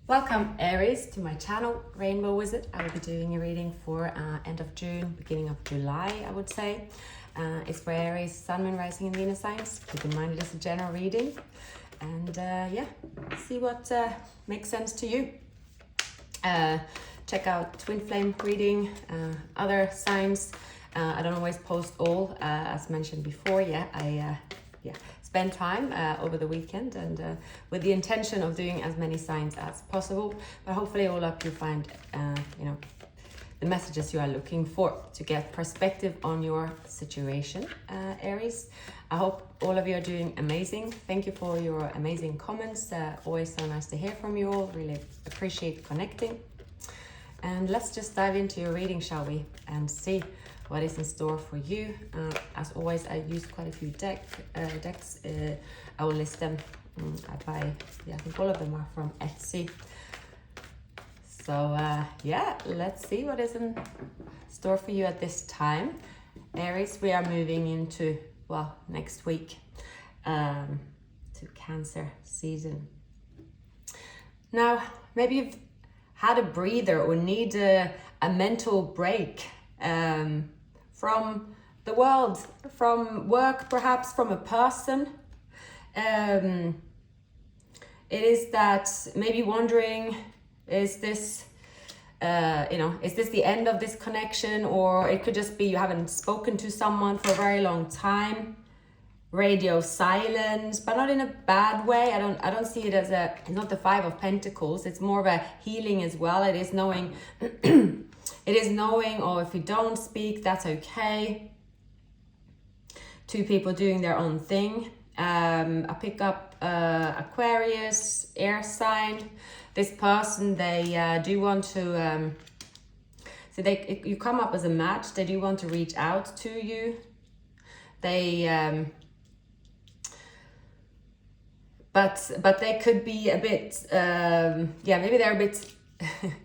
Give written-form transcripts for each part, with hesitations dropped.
Welcome Aries to my channel, Rainbow Wizard. I will be doing a reading for end of June, beginning of July, I would say. It's for Aries, Sun, Moon, Rising and Venus signs. Keep in mind it is a general reading. And yeah, see what makes sense to you. Check out Twin Flame reading, other signs. I don't always post all, as mentioned before. I spend time over the weekend and with the intention of doing as many signs as possible. But hopefully all up you find, the messages you are looking for to get perspective on your situation, Aries. I hope all of you are doing amazing. Thank you for your amazing comments. Always so nice to hear from you all. Really appreciate connecting. And let's just dive into your reading, shall we? And see what is in store for you. As always, I use quite a few decks. I will list them. I buy, I think all of them are from Etsy. So yeah, let's see what is in store for you at this time. Aries, we are moving into, well, next week to Cancer season. Now, maybe you've had a breather or need a mental break from the world, from work, perhaps from a person. It is that maybe wondering, is this is this the end of this connection? Or it could just be you haven't spoken to someone for a very long time. Radio silence, but not in a bad way. I don't see it as it's not the Five of Pentacles. It's more of a healing as well. It is knowing it is knowing, or if you don't speak, that's okay. Two people doing their own thing. I pick up Aquarius, air sign. This person, they do want to, so you come up as a match. They do want to reach out to you. They, but they could be a bit, maybe they're a bit,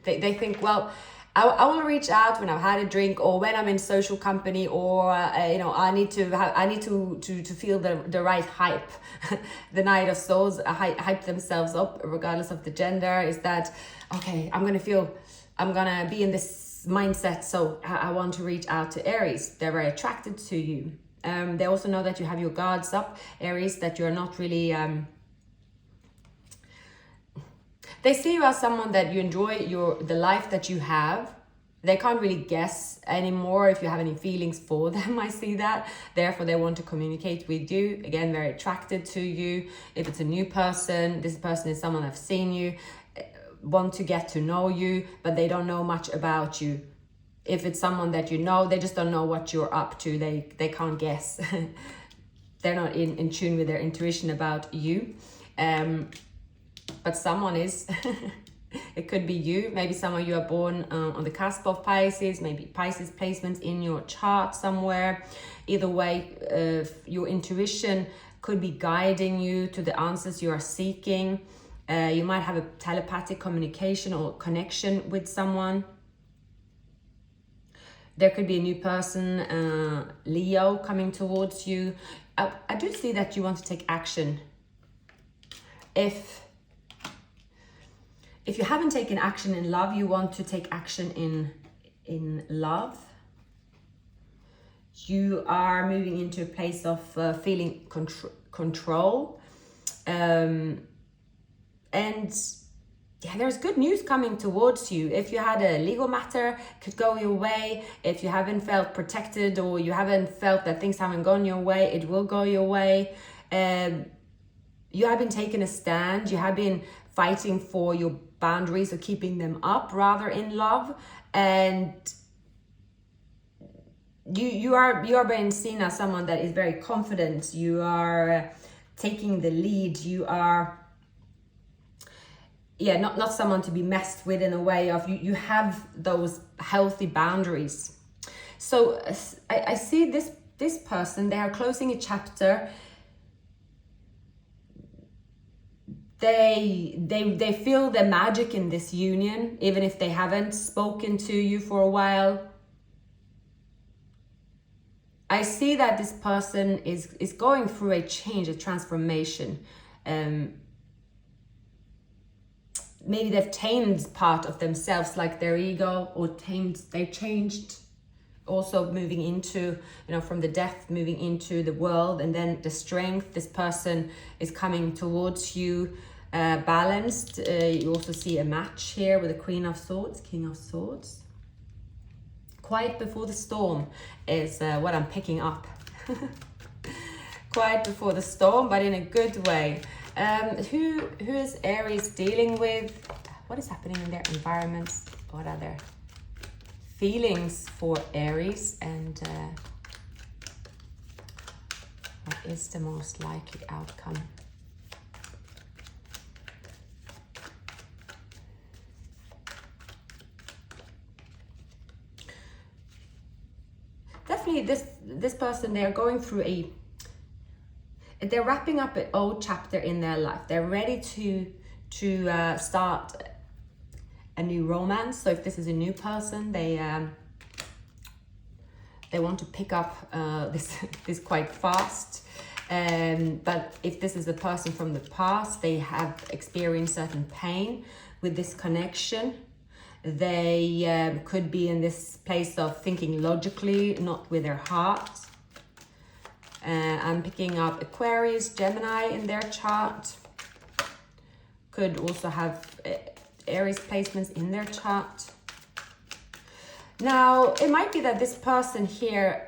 they think, well, I will reach out when I've had a drink, or when I'm in social company, or I need to feel the right hype. The Knight of Swords hype themselves up, regardless of the gender. Is that okay? I'm gonna be in this mindset, so I want to reach out to Aries. They're very attracted to you. They also know that you have your guards up, Aries. That you're not really. They see you as someone that you enjoy the life that you have. They can't really guess anymore if you have any feelings for them. I see that. Therefore, they want to communicate with you. Again, very attracted to you. If it's a new person, this person is someone that's seen you, want to get to know you, but they don't know much about you. If it's someone that you know, they just don't know what you're up to. They can't guess. They're not in tune with their intuition about you. But someone is, it could be you. Maybe some of you are born on the cusp of Pisces, maybe Pisces placements in your chart somewhere. Either way, your intuition could be guiding you to the answers you are seeking. You might have a telepathic communication or connection with someone. There could be a new person, Leo, coming towards you. I do see that you want to take action. If you haven't taken action in love, you want to take action in love. You are moving into a place of feeling control. And yeah, there's good news coming towards you. If you had a legal matter, could go your way. If you haven't felt protected, or you haven't felt that things haven't gone your way, it will go your way. You have been taking a stand. You have been fighting for your boundaries, or keeping them up, rather, in love. And you are being seen as someone that is very confident. You are taking the lead. You are not someone to be messed with, in a way of you have those healthy boundaries. So I see this person, they are closing a chapter. They feel the magic in this union, even if they haven't spoken to you for a while. I see that this person is going through a change, a transformation. maybe they've tamed part of themselves, like their ego, or they've changed, also moving into, from the death, moving into the world, and then the strength. This person is coming towards you, balanced. You also see a match here with the Queen of Swords, King of Swords. Quiet before the storm is what I'm picking up. Quiet before the storm, but in a good way. Who is Aries dealing with? What is happening in their environments? What are their feelings for Aries? And what is the most likely outcome? Definitely this person, they're going through they're wrapping up an old chapter in their life. They're ready to start a new romance. So if this is a new person, they want to pick up this quite fast. But if this is a person from the past, they have experienced certain pain with this connection. They could be in this place of thinking logically, not with their heart. I'm picking up Aquarius, Gemini in their chart. Could also have Aries placements in their chart. Now, it might be that this person here,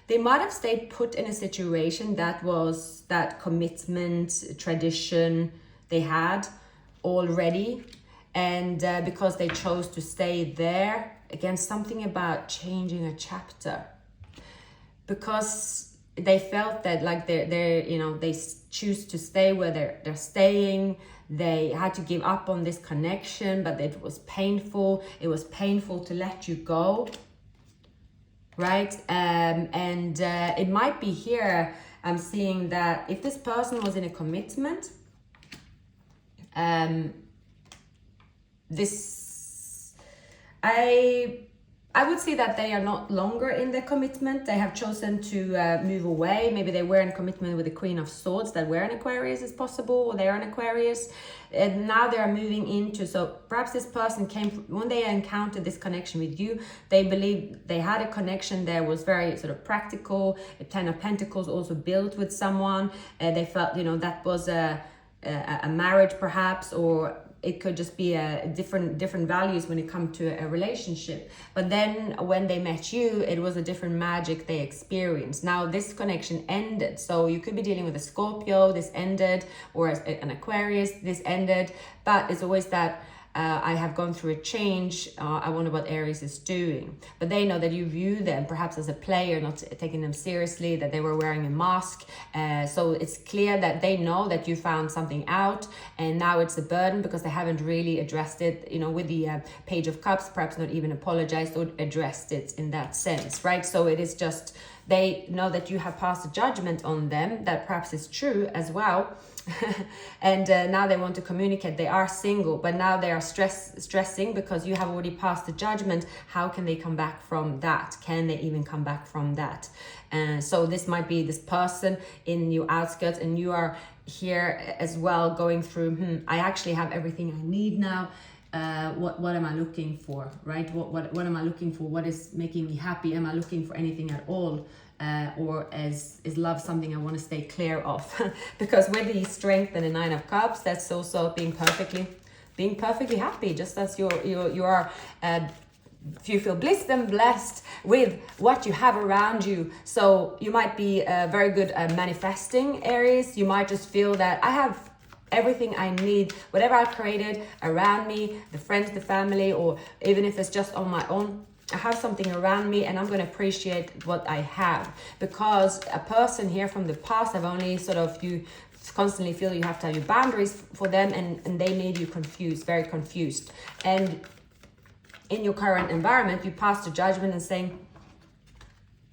they might have stayed put in a situation that was that commitment, tradition they had already. And because they chose to stay there, again, something about changing a chapter. Because they felt that like they choose to stay where they're staying. They had to give up on this connection, but it was painful. It was painful to let you go, right? And it might be here, I'm seeing that if this person was in a commitment, I would say that they are not longer in the commitment. They have chosen to move away. Maybe they were in a commitment with the Queen of Swords that were an Aquarius is possible, or they are an Aquarius. And now they are moving into, so perhaps this person when they encountered this connection with you, they believe they had a connection that was very sort of practical. A Ten of Pentacles also built with someone. They felt, that was a marriage perhaps, or it could just be different values when it comes to a relationship. But then when they met you, it was a different magic they experienced. Now this connection ended. So you could be dealing with a Scorpio, this ended, or an Aquarius, this ended. But it's always that I have gone through a change. I wonder what Aries is doing. But they know that you view them perhaps as a player, not taking them seriously, that they were wearing a mask. So it's clear that they know that you found something out, and now it's a burden because they haven't really addressed it, with the Page of Cups, perhaps not even apologized or addressed it in that sense, right? So it is just, they know that you have passed a judgment on them that perhaps is true as well. And now they want to communicate. They are single, but now they are stressing because you have already passed the judgment. How can they come back from that? Can they even come back from that? So this might be this person in your outskirts, and you are here as well going through, I actually have everything I need now. What am I looking for, right? What am I looking for? What is making me happy? Am I looking for anything at all? Or is love something I want to stay clear of? Because with the Strength and the Nine of Cups, that's also being perfectly happy, just as you are. You feel blissed and blessed with what you have around you. So you might be very good at manifesting, Aries. You might just feel that I have everything I need, whatever I created around me, the friends, the family, or even if it's just on my own. I have something around me, and I'm going to appreciate what I have. Because a person here from the past have only you constantly feel you have to have your boundaries for them, and they made you confused, very confused. And in your current environment, you pass the judgment and saying,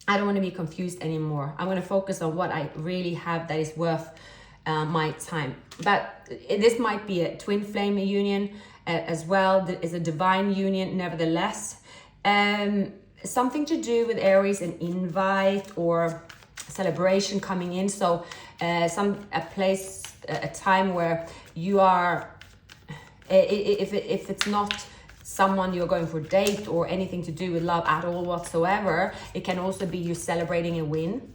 I don't want to be confused anymore. I'm going to focus on what I really have that is worth my time. But this might be a twin flame union as well. That is a divine union, nevertheless. Something to do with Aries, an invite, or celebration coming in. So a time where you are, if it's not someone you're going for a date or anything to do with love at all whatsoever, it can also be you celebrating a win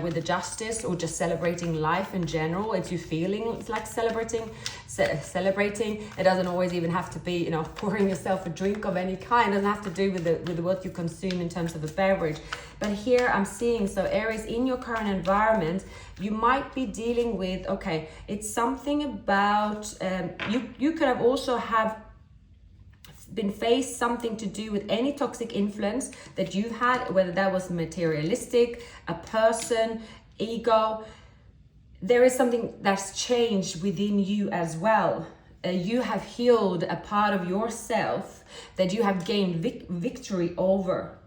with the justice, or just celebrating life in general. It's you feeling like celebrating. It doesn't always even have to be, pouring yourself a drink of any kind. It doesn't have to do with what you consume in terms of a beverage. But here I'm seeing, so Aries, in your current environment, you might be dealing with, okay, it's something about, you could have also have been faced something to do with any toxic influence that you've had, whether that was materialistic, a person, ego. There is something that's changed within you as well. You have healed a part of yourself that you have gained victory over.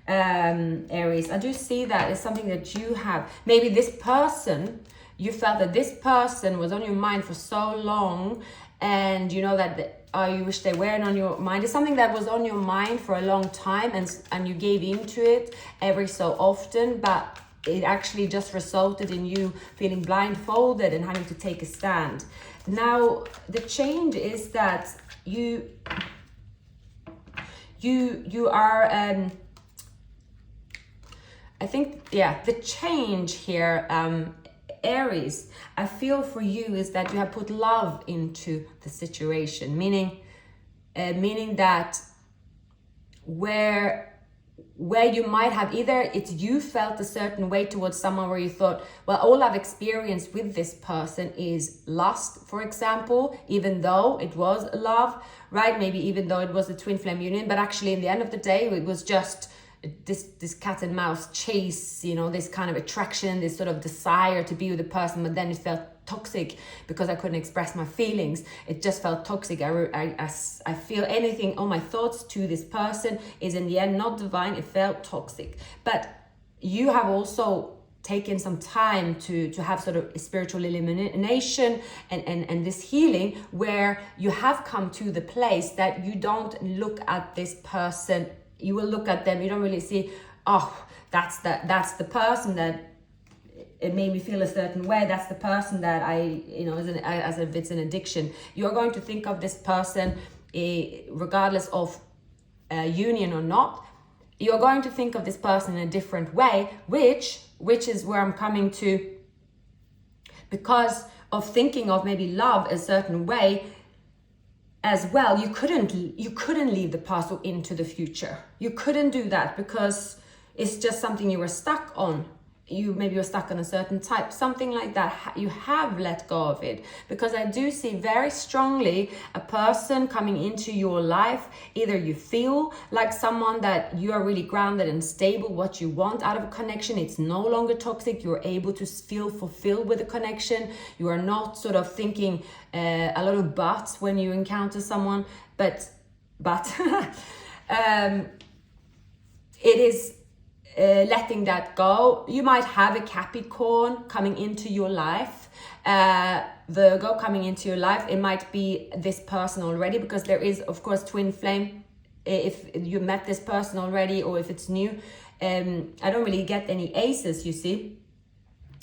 Aries, I do see that it's something that you have, maybe this person, you felt that this person was on your mind for so long, and you know that you wish they weren't on your mind. It's something that was on your mind for a long time, and you gave into it every so often, but it actually just resulted in you feeling blindfolded and having to take a stand. Now, the change is that you are, I think, yeah, the change here, Aries, I feel for you is that you have put love into the situation, meaning that where you might have either it's you felt a certain way towards someone where you thought, well, all I've experienced with this person is lust, for example, even though it was love, right? Maybe even though it was a twin flame union, but actually in the end of the day, it was just this cat and mouse chase, this kind of attraction, this sort of desire to be with a person, but then it felt toxic because I couldn't express my feelings. It just felt toxic. I feel anything, all my thoughts to this person is in the end not divine. It felt toxic. But you have also taken some time to have sort of a spiritual illumination and this healing, where you have come to the place that you don't look at this person. You will look at them, you don't really see, oh, that's the person that it made me feel a certain way. That's the person that as if it's an addiction. You're going to think of this person, regardless of union or not. You're going to think of this person in a different way, which is where I'm coming to. Because of thinking of maybe love a certain way, as well, you couldn't leave the past or into the future. You couldn't do that because it's just something you were stuck on. Maybe you're stuck on a certain type, something like that. You have let go of it, because I do see very strongly a person coming into your life. Either you feel like someone that you are really grounded and stable, what you want out of a connection, it's no longer toxic. You're able to feel fulfilled with the connection. You are not sort of thinking a lot of buts when you encounter someone, but it is letting that go. You might have a Capricorn coming into your life, Virgo coming into your life. It might be this person already, because there is, of course, twin flame. If you met this person already, or if it's new, I don't really get any aces, you see.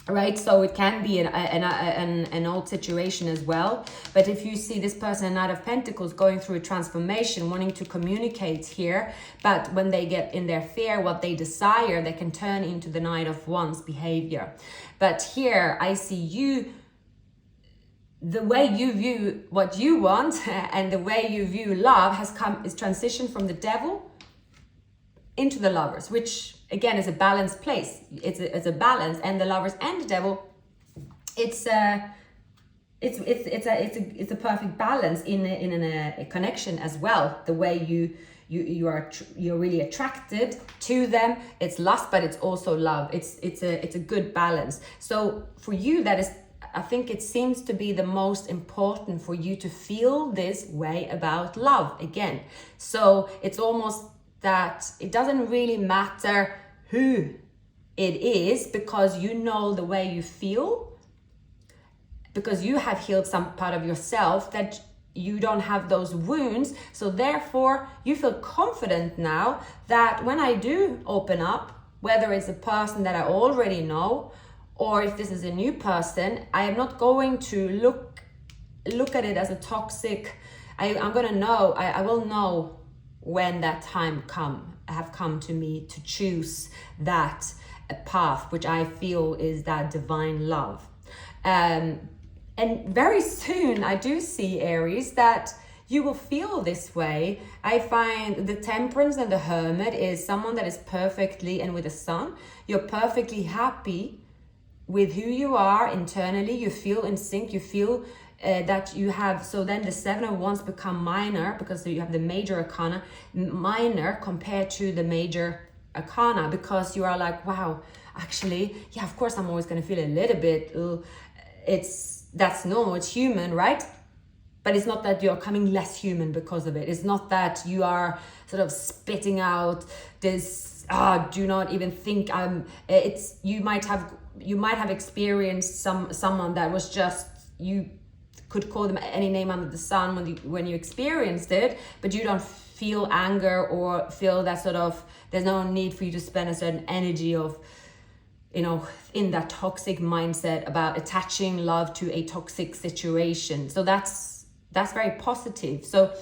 Right, so it can be an old situation as well. But if you see this person, a Knight of Pentacles, going through a transformation, wanting to communicate here, but when they get in their fear, what they desire, they can turn into the Knight of Wands behavior. But here I see you, the way you view what you want and the way you view love is transitioned from the Devil into the Lovers, which again is a balanced place. It's a balance, and the Lovers and the Devil, it's a perfect balance in a connection as well. The way you're really attracted to them, it's lust, but it's also love. It's a good balance. So for you, that is, I think it seems to be the most important for you to feel this way about love again. So it's almost that it doesn't really matter who it is, because you know the way you feel, because you have healed some part of yourself, that you don't have those wounds. So therefore you feel confident now that when I do open up, whether it's a person that I already know or if this is a new person, I am not going to look at it as a toxic. I'm gonna know, I will know when that time have come to me to choose that path, which I feel is that divine love. And very soon I do see, Aries, that you will feel this way. I find the Temperance and the Hermit is someone that is perfectly, and with the Sun, you're perfectly happy with who you are internally. You feel in sync, you feel that you have, so then the Seven of Wands become minor, because you have the major arcana minor compared to the major arcana, because you are like, wow, actually, yeah, of course I'm always going to feel a little bit, that's normal, it's human, right? But it's not that you're coming less human because of it. It's not that you are sort of spitting out this, do not even think it's, you might have experienced someone that was just, you could call them any name under the sun when you experienced it, but you don't feel anger or feel that sort of, there's no need for you to spend a certain energy of, in that toxic mindset about attaching love to a toxic situation. So that's very positive. So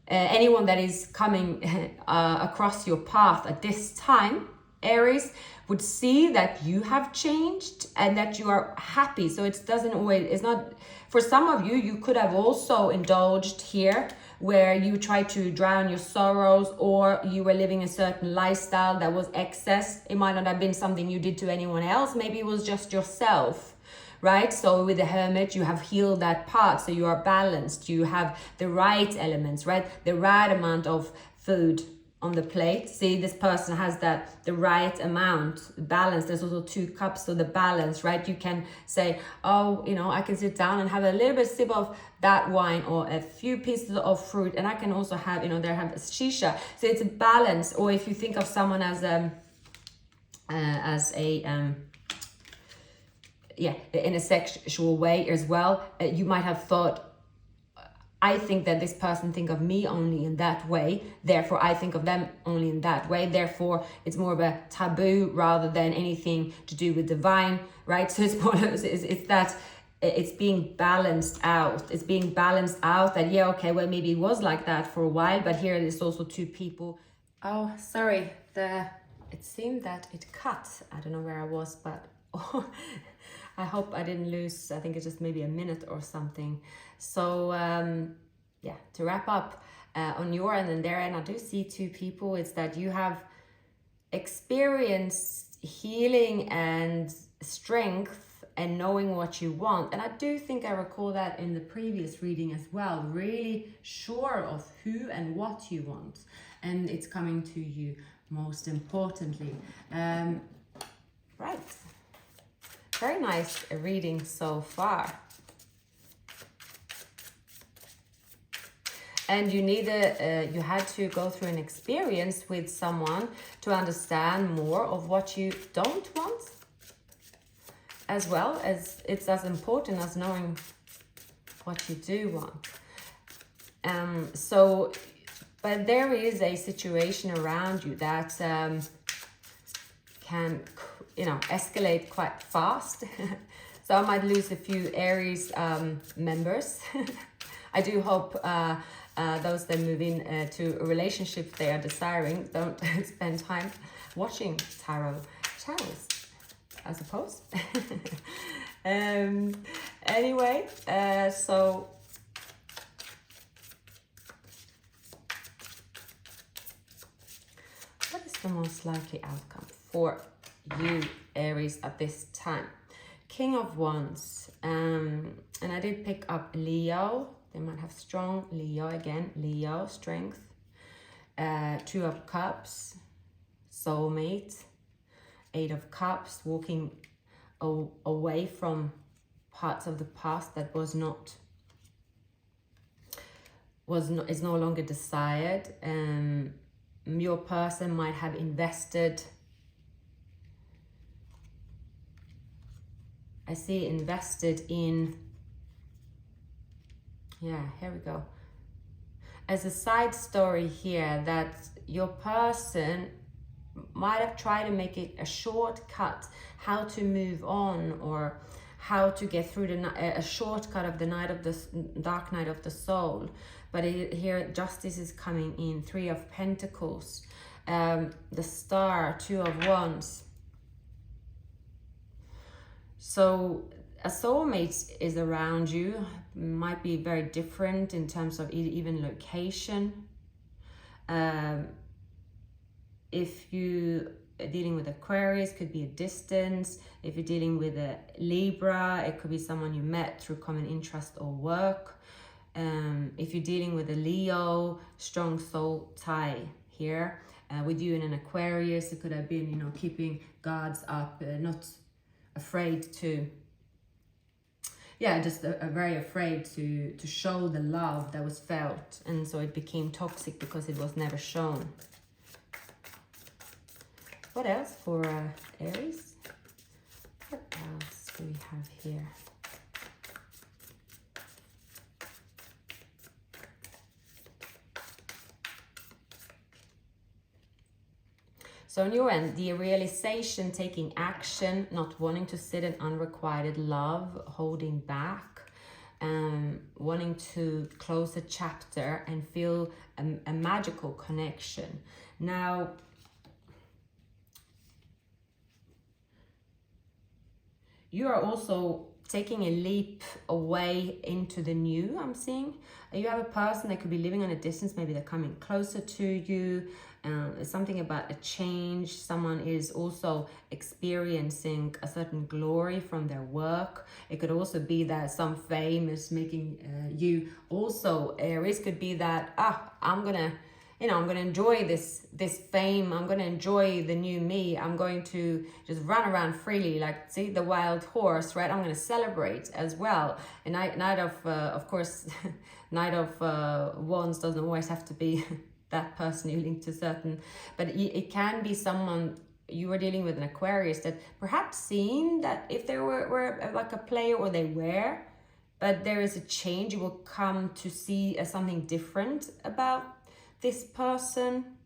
anyone that is coming across your path at this time, Aries, would see that you have changed and that you are happy. So it's not, for some of you, you could have also indulged here where you tried to drown your sorrows, or you were living a certain lifestyle that was excess. It might not have been something you did to anyone else. Maybe it was just yourself, right? So with the Hermit, you have healed that part. So you are balanced. You have the right elements, right? The right amount of food on the plate. See, this person has the right amount, balance. There's also 2 cups, so the balance, right? You can say, oh, I can sit down and have a little bit sip of that wine or a few pieces of fruit, and I can also have, there have a shisha. So it's a balance. Or if you think of someone as a in a sexual way as well, you might have thought, I think that this person think of me only in that way, therefore I think of them only in that way, therefore it's more of a taboo rather than anything to do with divine, right? So it's more, it's that it's being balanced out. It's being balanced out that, yeah, okay, well, maybe it was like that for a while, but here there's also 2 people. Oh, sorry, it seemed that it cut. I don't know where I was, but I hope I didn't lose, I think it's just maybe a minute or something. So to wrap up on your end and their end, I do see 2 people. It's that you have experienced healing and strength and knowing what you want. And I do think I recall that in the previous reading as well, really sure of who and what you want. And it's coming to you most importantly. Right. Very nice reading so far. And you you had to go through an experience with someone to understand more of what you don't want, as well as it's as important as knowing what you do want. But there is a situation around you that can, escalate quite fast. So I might lose a few Aries members. I do hope those that move in to a relationship they are desiring don't spend time watching tarot channels, I suppose. Anyway, so what is the most likely outcome for you, Aries, at this time? King of Wands, and I did pick up Leo. They might have strong Leo again. Leo, strength. 2 of Cups, soulmate. 8 of Cups, walking away from parts of the past that is no longer desired. Your person might have invested. I see invested in, here we go. As a side story here, that your person might have tried to make it a shortcut, how to move on, or how to get through a shortcut of the night of the dark night of the soul. But here justice is coming in. 3 of Pentacles, the Star, 2 of Wands. So a soulmate is around you, might be very different in terms of even location. If you are dealing with Aquarius, could be a distance. If you're dealing with a Libra, it could be someone you met through common interest or work. If you're dealing with a Leo, strong soul tie here. With you in an Aquarius, it could have been, you know, keeping guards up, not afraid to, just very afraid to show the love that was felt, and so it became toxic because it was never shown. What else for Aries? What else do we have here? So on your end, the realization, taking action, not wanting to sit in unrequited love, holding back, wanting to close a chapter and feel a magical connection. Now, you are also taking a leap away into the new, I'm seeing. You have a person that could be living on a distance, maybe they're coming closer to you. It's something about a change. Someone is also experiencing a certain glory from their work. It could also be that some fame is making you also, Aries, could be that, I'm gonna enjoy this fame. I'm gonna enjoy the new me. I'm going to just run around freely, like, see, the wild horse, right? I'm gonna celebrate as well. And night of course, Knight of Wands doesn't always have to be that person you link to certain, but it can be someone you are dealing with, an Aquarius, that perhaps seen that if they were like a player, or they were, but there is a change. You will come to see something different about this person.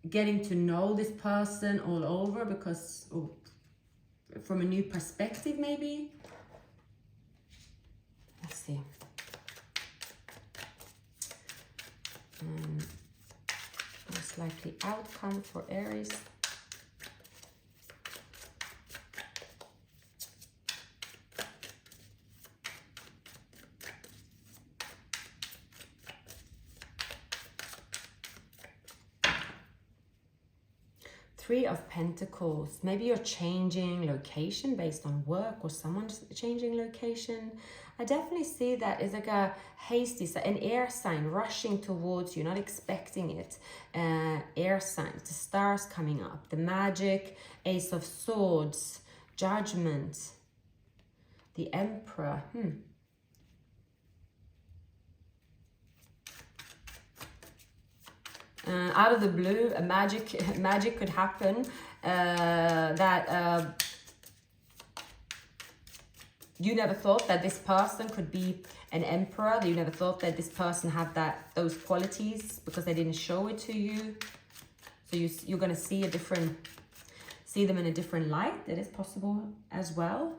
Getting to know this person all over, because from a new perspective, maybe. Let's see. Most likely outcome for Aries. Three of Pentacles. Maybe you're changing location based on work, or someone's changing location. I definitely see that it's like a hasty, an air sign rushing towards you, not expecting it. Air signs, the stars coming up, the Magic, Ace of Swords, Judgment, the Emperor. Out of the blue, a magic could happen, that you never thought that this person could be an emperor. You never thought that this person had those qualities, because they didn't show it to you. So you're gonna see them in a different light. That is possible as well.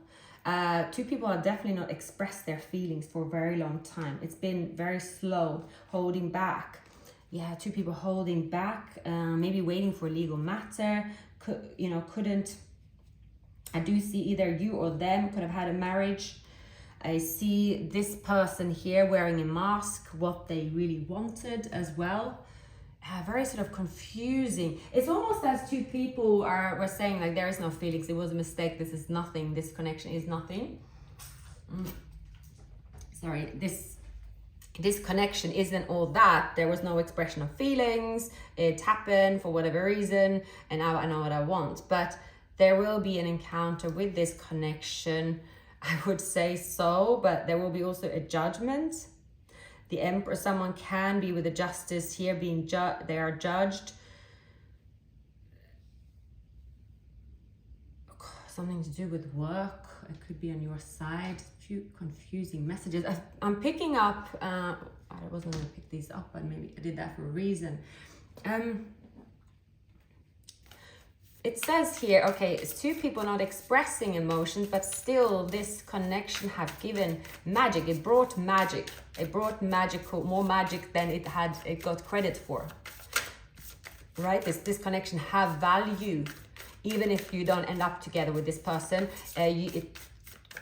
Two people have definitely not expressed their feelings for a very long time. It's been very slow, holding back. Yeah, two people holding back, maybe waiting for a legal matter. Couldn't. I do see either you or them could have had a marriage. I see this person here wearing a mask, what they really wanted as well. Very sort of confusing. It's almost as two people were saying, like, there is no feelings, it was a mistake, this is nothing, this connection is nothing. Sorry, this connection isn't all that. There was no expression of feelings. It happened for whatever reason, and now I know what I want. But there will be an encounter with this connection, I would say so, but there will be also a judgment. The Emperor, someone can be with the Justice here, being they are judged. something to do with work. It could be on your side. A few confusing messages. I'm picking up, I wasn't going to pick these up, but maybe I did that for a reason. It says here, okay, it's two people not expressing emotions, but still this connection have given magic. It brought magic. It brought more magic than it got credit for. Right? This connection have value. Even if you don't end up together with this person, it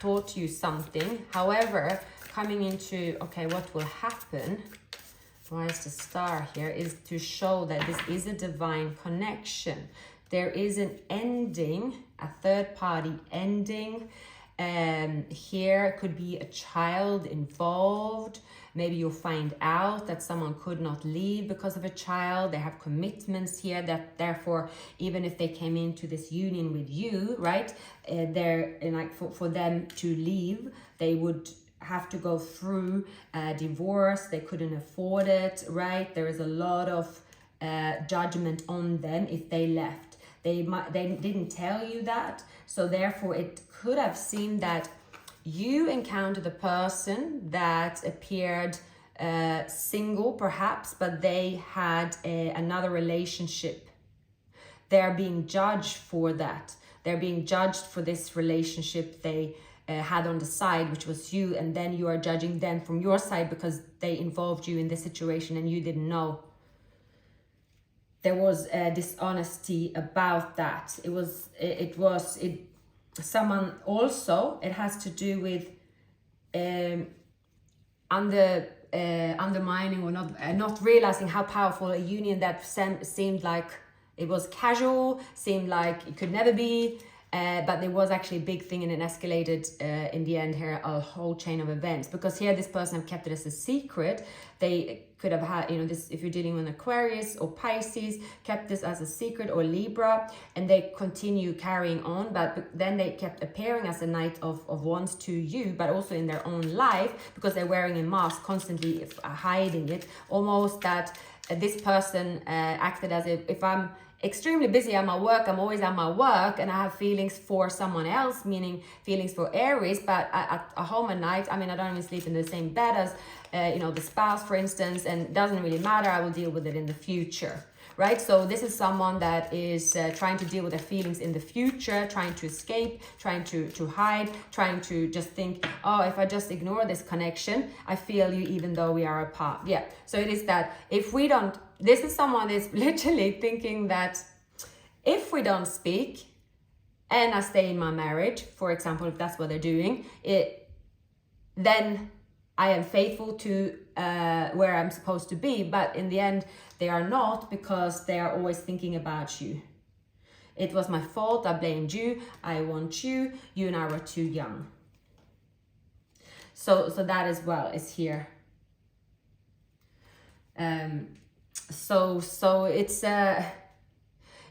taught you something. However, coming into, okay, what will happen? Why is the star here? Is to show that this is a divine connection. There is an ending, a third party ending. Here could be a child involved. Maybe you'll find out that someone could not leave because of a child. They have commitments here that therefore, even if they came into this union with you, right, they're like for them to leave, they would have to go through a divorce. They couldn't afford it, right? There is a lot of judgment on them if they left. They didn't tell you that, so therefore it could have seemed that you encountered a person that appeared single perhaps, but they had another relationship. They're being judged for that. They're being judged for this relationship they had on the side, which was you, and then you are judging them from your side because they involved you in this situation and you didn't know. There was dishonesty about that. Someone also, it has to do with undermining or not realizing how powerful a union that seemed like it was casual, seemed like it could never be, but there was actually a big thing and it escalated in the end here, a whole chain of events. Because here this person have kept it as a secret. They could have had, this, if you're dealing with Aquarius or Pisces, kept this as a secret, or Libra, and they continue carrying on, but then they kept appearing as a Knight of Wands to you, but also in their own life, because they're wearing a mask, constantly hiding it, almost that this person acted as if I'm extremely busy at my work, I'm always at my work, and I have feelings for someone else, meaning feelings for Aries, but at home at night, I don't even sleep in the same bed as the spouse, for instance, and it doesn't really matter, I will deal with it in the future, right? So this is someone that is trying to deal with their feelings in the future, trying to escape, trying to hide, trying to just think, oh, if I just ignore this connection, I feel you even though we are apart. Yeah, so it is that if we don't, this is someone that's literally thinking that if we don't speak and I stay in my marriage, for example, if that's what they're doing, then I am faithful to where I'm supposed to be, but in the end, they are not, because they are always thinking about you. It was my fault, I blamed you, I want you, you and I were too young. So that as well is here. So it's,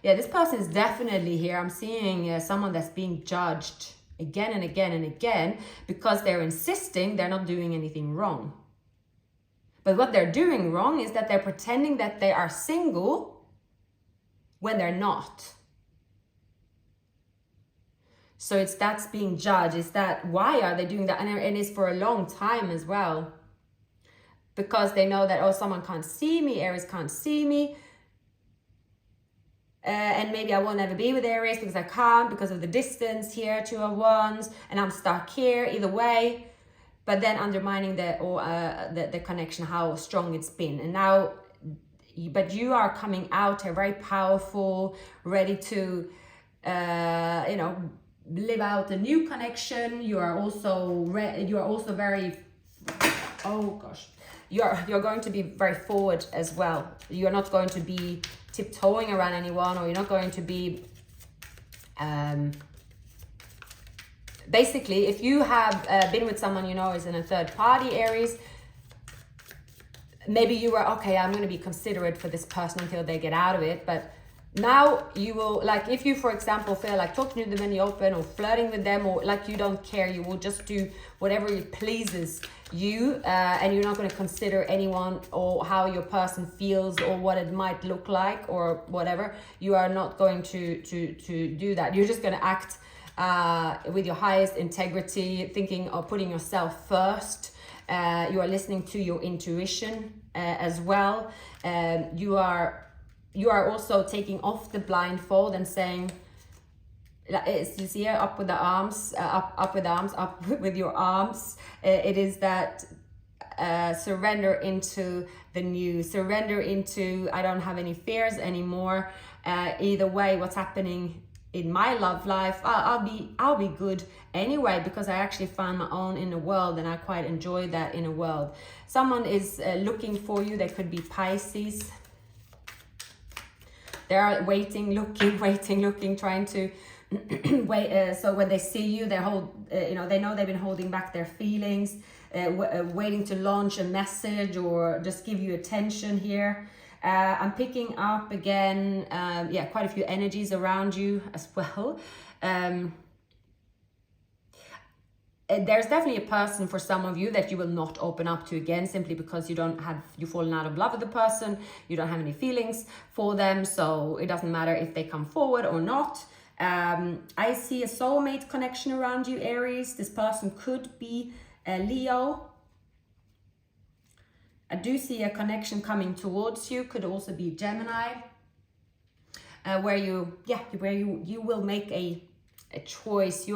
this person is definitely here. I'm seeing someone that's being judged again and again and again, because they're insisting they're not doing anything wrong. But what they're doing wrong is that they're pretending that they are single when they're not. So that's being judged. Is that, why are they doing that? And it's for a long time as well. Because they know that, oh, someone can't see me, Aries can't see me. And maybe I will never be with Aries because I can't, because of the distance here, 2 of Wands, and I'm stuck here either way. But then undermining the connection, how strong it's been. And now, but you are coming out here very powerful, ready to, live out a new connection. You are also very, oh gosh, you're going to be very forward as well. You're not going to be tiptoeing around anyone, or you're not going to be basically, if you have been with someone is in a third party, Aries, maybe you were, okay, I'm going to be considerate for this person until they get out of it, but now you will, like, if you, for example, feel like talking to them in the open or flirting with them, or like you don't care, you will just do whatever it pleases you, and you're not going to consider anyone or how your person feels or what it might look like or whatever. You are not going to do that. You're just going to act with your highest integrity, thinking of putting yourself first. You are listening to your intuition as well. You are also taking off the blindfold and saying, you see here, up with the arms, up with the arms, up with your arms. It is that surrender into the new, surrender into, I don't have any fears anymore. Either way, what's happening in my love life, I'll be good anyway, because I actually find my own inner world, and I quite enjoy that inner world. Someone is looking for you. They could be Pisces. They are waiting, looking, trying to wait. So when they see you, they know they've been holding back their feelings, waiting to launch a message or just give you attention here. I'm picking up again, quite a few energies around you as well. There's definitely a person for some of you that you will not open up to again, simply because you've fallen out of love with the person, you don't have any feelings for them, so it doesn't matter if they come forward or not. I see a soulmate connection around you, Aries. This person could be a Leo. I do see a connection coming towards you, could also be Gemini, where you will make a choice.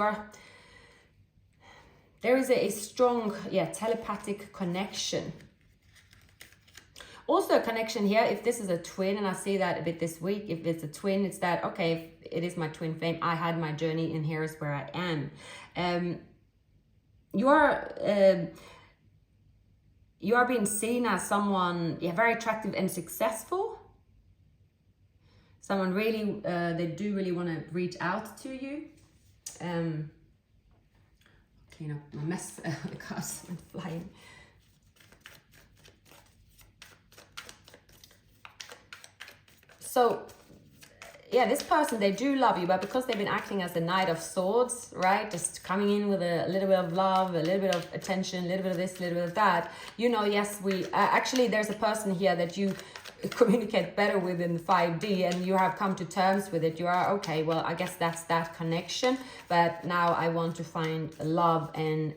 There is a strong telepathic connection. Also a connection here, if this is a twin, and I see that a bit this week, if it's a twin, it's that, okay, if it is my twin flame, I had my journey and here is where I am. You are being seen as someone very attractive and successful. Someone really, they do really want to reach out to you. Clean up my mess, the cards went flying. So, this person, they do love you, but because they've been acting as the Knight of Swords, right? Just coming in with a little bit of love, a little bit of attention, a little bit of this, a little bit of that. Yes, actually, there's a person here that you communicate better with in 5D, and you have come to terms with it. You are, okay, well, I guess that's that connection, but now I want to find love and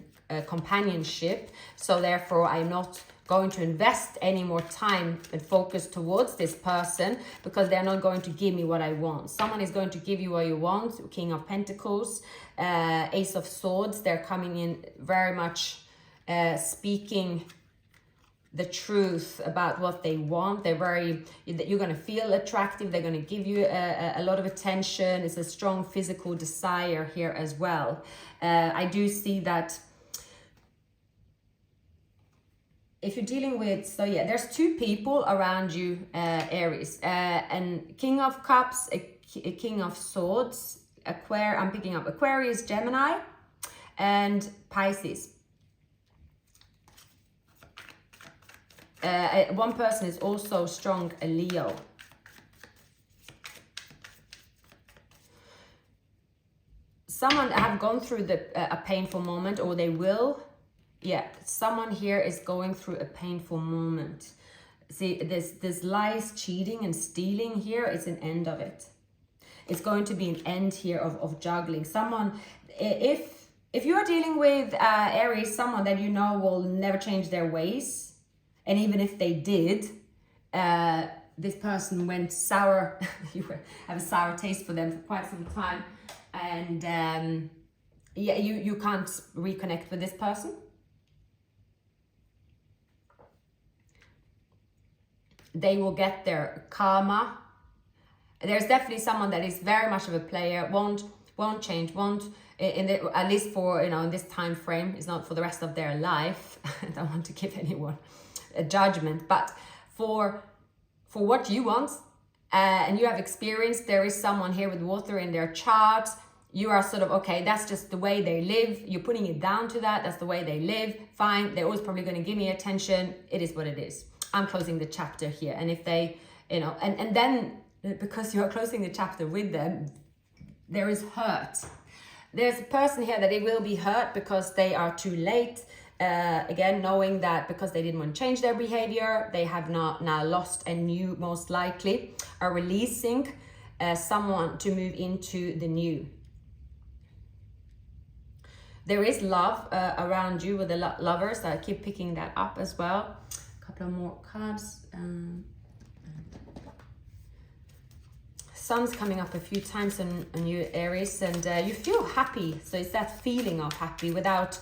companionship. So therefore, I'm not going to invest any more time and focus towards this person, because they're not going to give me what I want. Someone is going to give you what you want. King of Pentacles, Ace of Swords, they're coming in very much speaking the truth about what they want. You're going to feel attractive. They're going to give you a lot of attention. It's a strong physical desire here as well. I do see that if you're dealing with, there's two people around you, Aries, and King of Cups, a King of Swords, I'm picking up Aquarius, Gemini, and Pisces. One person is also strong, a Leo. Someone have gone through a painful moment, or they will. Someone here is going through a painful moment. See, this lies, cheating and stealing here, it's an end of it. It's going to be an end here of juggling. Someone, if you are dealing with Aries, someone that you know will never change their ways, and even if they did, this person went sour, you have a sour taste for them for quite some time, and you can't reconnect with this person. They will get their karma. There's definitely someone that is very much of a player, won't change, at least for, in this time frame. It's not for the rest of their life. I don't want to give anyone a judgment, but for what you want, and you have experienced, there is someone here with water in their chart. You are sort of, okay, that's just the way they live. You're putting it down to that. That's the way they live. Fine. They're always probably going to give me attention. It is what it is. I'm closing the chapter here. And if they, and then because you are closing the chapter with them, there is hurt. There's a person here that it will be hurt because they are too late. Again, knowing that because they didn't want to change their behavior, they have now lost, and you most likely are releasing someone to move into the new. There is love around you with the lovers. I keep picking that up as well. A couple of more cards. Sun's coming up a few times on you, Aries, and you feel happy. So it's that feeling of happy without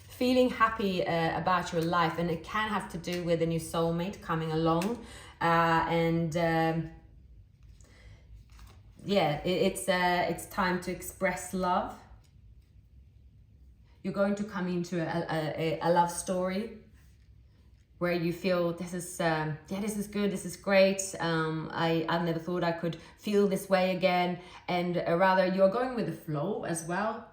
feeling happy about your life, and it can have to do with a new soulmate coming along, yeah, it's time to express love. You're going to come into a love story where you feel this is this is good, this is great. I've never thought I could feel this way again, and rather you're going with the flow as well.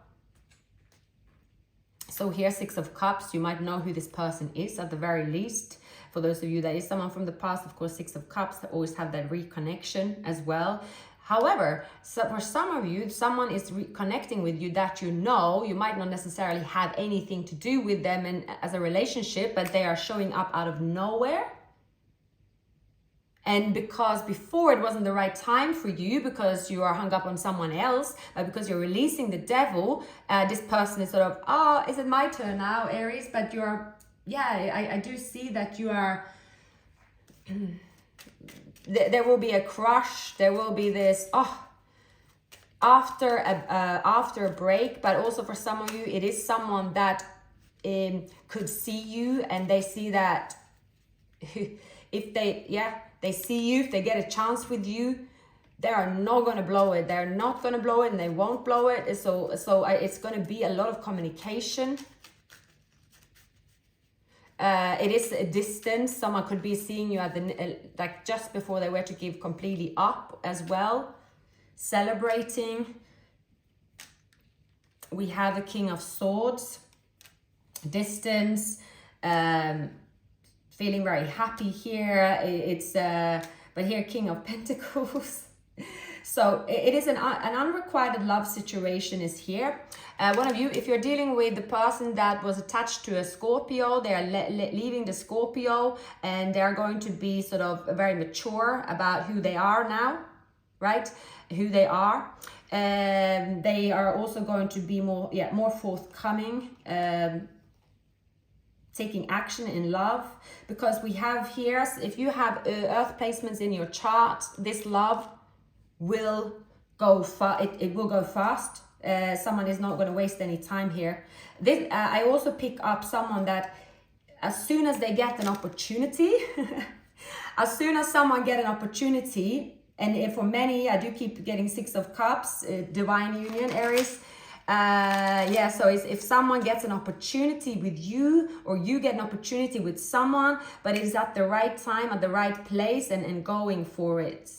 So here, Six of Cups, you might know who this person is at the very least. For those of you that is someone from the past, of course, Six of Cups always have that reconnection as well. However, so for some of you, someone is reconnecting with you that you know. You might not necessarily have anything to do with them and as a relationship, but they are showing up out of nowhere. And because before it wasn't the right time for you because you are hung up on someone else, but because you're releasing the devil, this person is sort of, oh, is it my turn now, Aries? But you're, yeah, I do see that you are... There will be a crush. There will be this after a break, but also for some of you it is someone that could see you, and they see that if they see you, if they get a chance with you, they are not going to blow it. They're not going to blow it, and they won't blow it. So it's going to be a lot of communication. It is a distance. Someone could be seeing you at the like just before they were to give completely up as well. Celebrating. We have the King of Swords. Distance. Feeling very happy here. But here King of Pentacles. So it is an unrequited love situation is here. One of you, if you're dealing with the person that was attached to a Scorpio, they are leaving the Scorpio, and they're going to be sort of very mature about who they are now, right? Who they are. They are also going to be more forthcoming, taking action in love, because we have here, if you have earth placements in your chart, this love will go it will go fast. Someone is not going to waste any time here. This I also pick up someone that as soon as they get an opportunity as soon as someone get an opportunity, and for many I do keep getting Six of Cups, divine union, Aries. So if someone gets an opportunity with you, or you get an opportunity with someone, but it is at the right time, at the right place, and going for it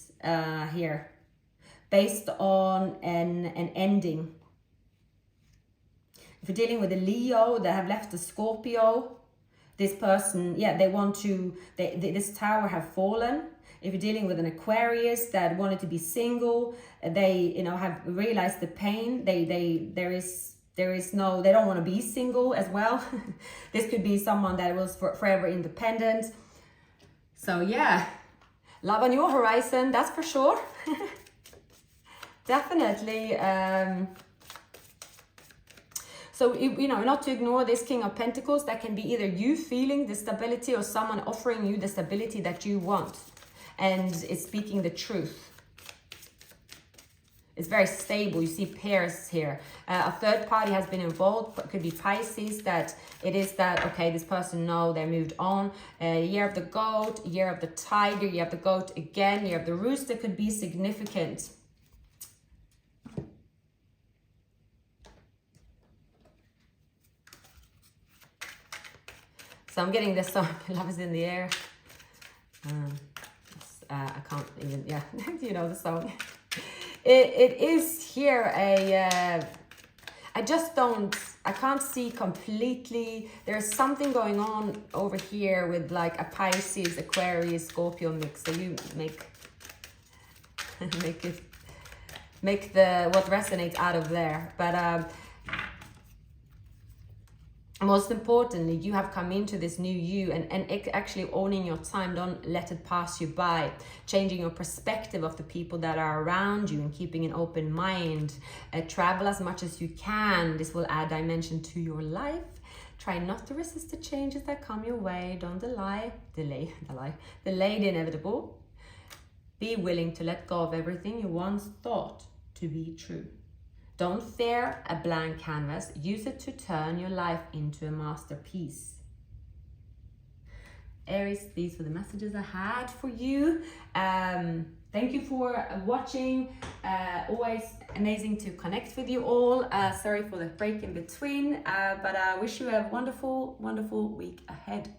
here, based on an ending. If you're dealing with a Leo that have left the Scorpio, this person, they want to, this tower have fallen. If you're dealing with an Aquarius that wanted to be single, they have realized the pain. They don't want to be single as well. This could be someone that was forever independent. So yeah, love on your horizon, that's for sure. Definitely. So, not to ignore this King of Pentacles. That can be either you feeling the stability or someone offering you the stability that you want. And it's speaking the truth. It's very stable. You see pairs here. A third party has been involved. It could be Pisces, that it is that, okay, this person, no, they moved on. Year of the Goat, Year of the Tiger, Year of the Goat again, Year of the Rooster could be significant. So I'm getting this song, Love is in the Air. I can't even, you know the song. It is here I can't see completely. There's something going on over here with like a Pisces, Aquarius, Scorpio mix. So you make what resonates out of there. But most importantly, you have come into this new you, and actually owning your time. Don't let it pass you by. Changing your perspective of the people that are around you and keeping an open mind. Travel as much as you can. This will add dimension to your life. Try not to resist the changes that come your way. Don't delay the inevitable. Be willing to let go of everything you once thought to be true. Don't fear a blank canvas. Use it to turn your life into a masterpiece. Aries, these were the messages I had for you. Thank you for watching. Always amazing to connect with you all. Sorry for the break in between, but I wish you a wonderful, wonderful week ahead.